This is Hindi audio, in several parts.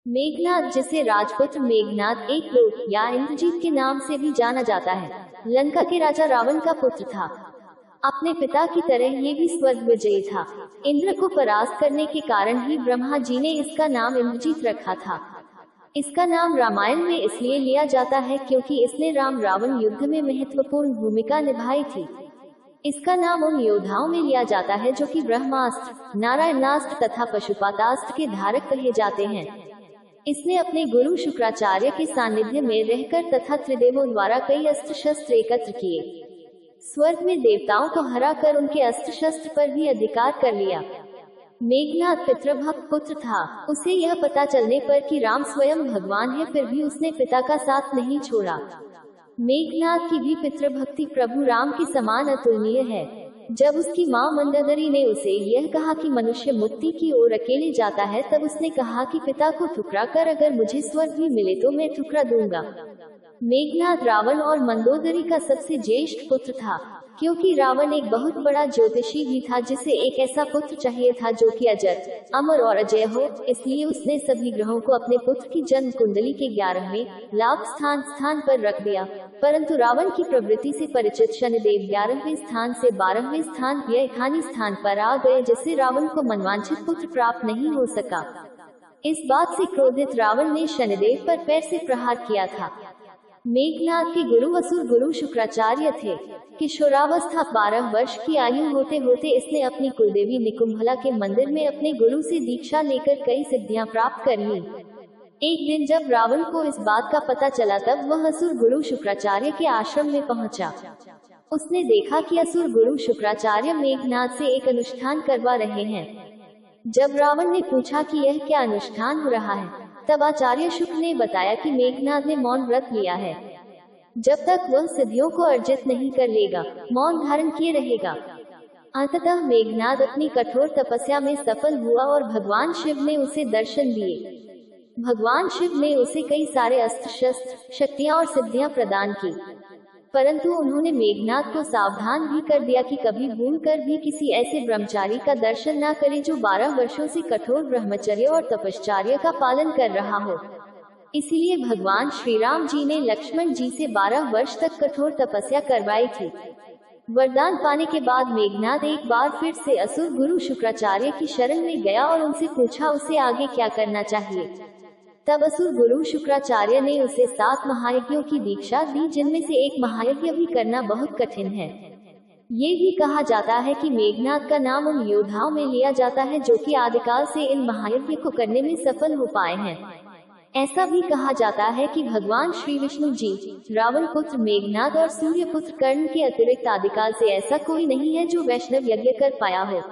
मेघनाद, जिसे राजपुत्र मेघनाद एक लोक या इंद्रजीत के नाम से भी जाना जाता है, लंका के राजा रावण का पुत्र था। अपने पिता की तरह ये भी स्वर्ग विजयी था। इंद्र को परास्त करने के कारण ही ब्रह्मा जी ने इसका नाम इंद्रजीत रखा था। इसका नाम रामायण में इसलिए लिया जाता है क्योंकि इसने राम रावण युद्ध में महत्वपूर्ण भूमिका निभाई थी। इसका नाम उन योद्धाओं में लिया जाता है जो कि ब्रह्मास्त्र, नारायणास्त्र तथा पशुपातास्त्र के धारक कहे जाते हैं। इसने अपने गुरु शुक्राचार्य के सानिध्य में रहकर तथा त्रिदेवों द्वारा कई अस्त्र शस्त्र एकत्र किए। स्वर्ग में देवताओं को हराकर उनके अस्त्र शस्त्र पर भी अधिकार कर लिया। मेघनाद पितृभक्त पुत्र था। उसे यह पता चलने पर कि राम स्वयं भगवान है, फिर भी उसने पिता का साथ नहीं छोड़ा। मेघनाद की भी पितृभक्ति प्रभु राम के समान अतुलनीय है। जब उसकी मां मंदोदरी ने उसे यह कहा कि मनुष्य मुक्ति की ओर अकेले जाता है, तब उसने कहा कि पिता को ठुकरा कर अगर मुझे स्वर्ग भी मिले तो मैं ठुकरा दूंगा। मेघनाद रावण और मंदोदरी का सबसे ज्येष्ठ पुत्र था, क्योंकि रावण एक बहुत बड़ा ज्योतिषी भी था जिसे एक ऐसा पुत्र चाहिए था जो कि अजर, अमर और अजय हो। इसलिए उसने सभी ग्रहों को अपने पुत्र की जन्म कुंडली के 11वें लाभ स्थान पर रख दिया, परंतु रावण की प्रवृत्ति से परिचित शनिदेव 11वें स्थान से 12वें स्थान व्ययखानी स्थान पर आ गए, जिससे रावण को मनवांछित पुत्र प्राप्त नहीं हो सका। इस बात से क्रोधित रावण ने शनिदेव पर पैर से प्रहार किया था। मेघनाद के गुरु असुर गुरु शुक्राचार्य थे। किशोरावस्था 12 वर्ष की आयु होते होते इसने अपनी कुलदेवी निकुंभला के मंदिर में अपने गुरु से दीक्षा लेकर कई सिद्धियां प्राप्त कर ली। एक दिन जब रावण को इस बात का पता चला, तब वह असुर गुरु शुक्राचार्य के आश्रम में पहुंचा। उसने देखा कि असुर गुरु शुक्राचार्य मेघनाद से एक अनुष्ठान करवा रहे हैं। जब रावण ने पूछा कि यह क्या अनुष्ठान हो रहा है, तब आचार्य शुक्र ने बताया कि मेघनाद ने मौन व्रत लिया है। जब तक वह सिद्धियों को अर्जित नहीं कर लेगा, मौन धारण किए रहेगा। अंततः मेघनाद अपनी कठोर तपस्या में सफल हुआ और भगवान शिव ने उसे दर्शन दिए। भगवान शिव ने उसे कई सारे अस्त्र शस्त्र, शक्तियां और सिद्धियां प्रदान की, परंतु उन्होंने मेघनाद को सावधान भी कर दिया कि कभी भूलकर भी किसी ऐसे ब्रह्मचारी का दर्शन न करे जो 12 वर्षों से कठोर ब्रह्मचर्य और तपश्चर्या का पालन कर रहा हो। इसीलिए भगवान श्री राम जी ने लक्ष्मण जी से 12 वर्ष तक कठोर तपस्या करवाई थी। वरदान पाने के बाद मेघनाद एक बार फिर से असुर गुरु शुक्राचार्य की शरण में गया और उनसे पूछा उसे आगे क्या करना चाहिए। तब असुर गुरु शुक्राचार्य ने उसे 7 महायज्ञों की दीक्षा दी, जिनमें से एक महायज्ञ भी करना बहुत कठिन है। ये भी कहा जाता है कि मेघनाद का नाम उन योद्धाओं में लिया जाता है जो कि आदिकाल से इन महायज्ञ को करने में सफल हो पाए हैं। ऐसा भी कहा जाता है कि भगवान श्री विष्णु जी, रावण पुत्र मेघनाद और सूर्य पुत्र कर्ण के अतिरिक्त आदिकाल से ऐसा कोई नहीं है जो वैष्णव यज्ञ कर पाया हो।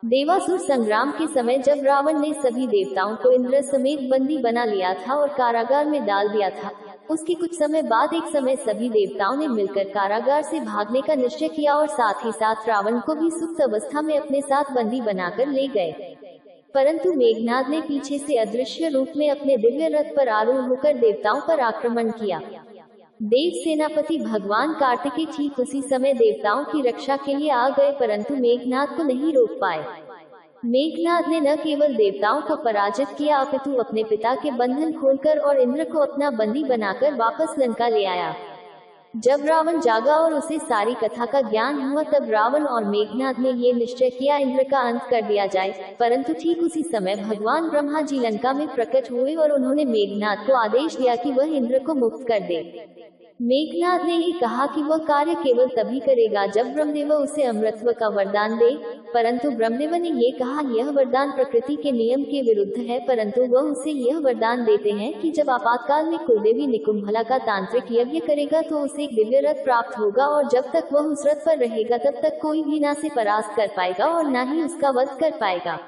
देवासुर संग्राम के समय जब रावण ने सभी देवताओं को इंद्र समेत बंदी बना लिया था और कारागार में डाल दिया था, उसके कुछ समय बाद एक समय सभी देवताओं ने मिलकर कारागार से भागने का निश्चय किया और साथ ही साथ रावण को भी सुप्त अवस्था में अपने साथ बंदी बनाकर ले गए। परंतु मेघनाद ने पीछे से अदृश्य रूप में अपने दिव्य रथ पर आरूढ़ होकर देवताओं पर आक्रमण किया। देव सेनापति भगवान कार्तिकेय ठीक उसी समय देवताओं की रक्षा के लिए आ गए, परंतु मेघनाद को नहीं रोक पाए। मेघनाद ने न केवल देवताओं को पराजित किया, अपितु अपने पिता के बंधन खोलकर और इंद्र को अपना बंदी बनाकर वापस लंका ले आया। जब रावण जागा और उसे सारी कथा का ज्ञान हुआ, तब रावण और मेघनाद ने ये निश्चय किया इंद्र का अंत कर दिया जाए। परंतु ठीक उसी समय भगवान ब्रह्मा जी लंका में प्रकट हुए और उन्होंने मेघनाद को आदेश दिया कि वह इंद्र को मुक्त कर दे। मेघनाद ने ये कहा कि वह कार्य केवल तभी करेगा जब ब्रह्मदेव उसे अमृतत्व का वरदान दे, परंतु ब्रह्मदेव ने ये कहा यह वरदान प्रकृति के नियम के विरुद्ध है, परंतु वह उसे यह वरदान देते हैं कि जब आपातकाल में कुलदेवी निकुंभला का तांत्रिक यज्ञ करेगा तो उसे एक दिव्य रथ प्राप्त होगा, और जब तक वह उस रथ पर रहेगा तब तक कोई भी ना से परास्त कर पाएगा और ना ही उसका वध कर पाएगा।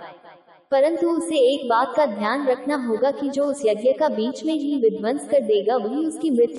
परंतु उसे एक बात का ध्यान रखना होगा कि जो उस यज्ञ का बीच में ही विध्वंस कर देगा वही उसकी मृत्यु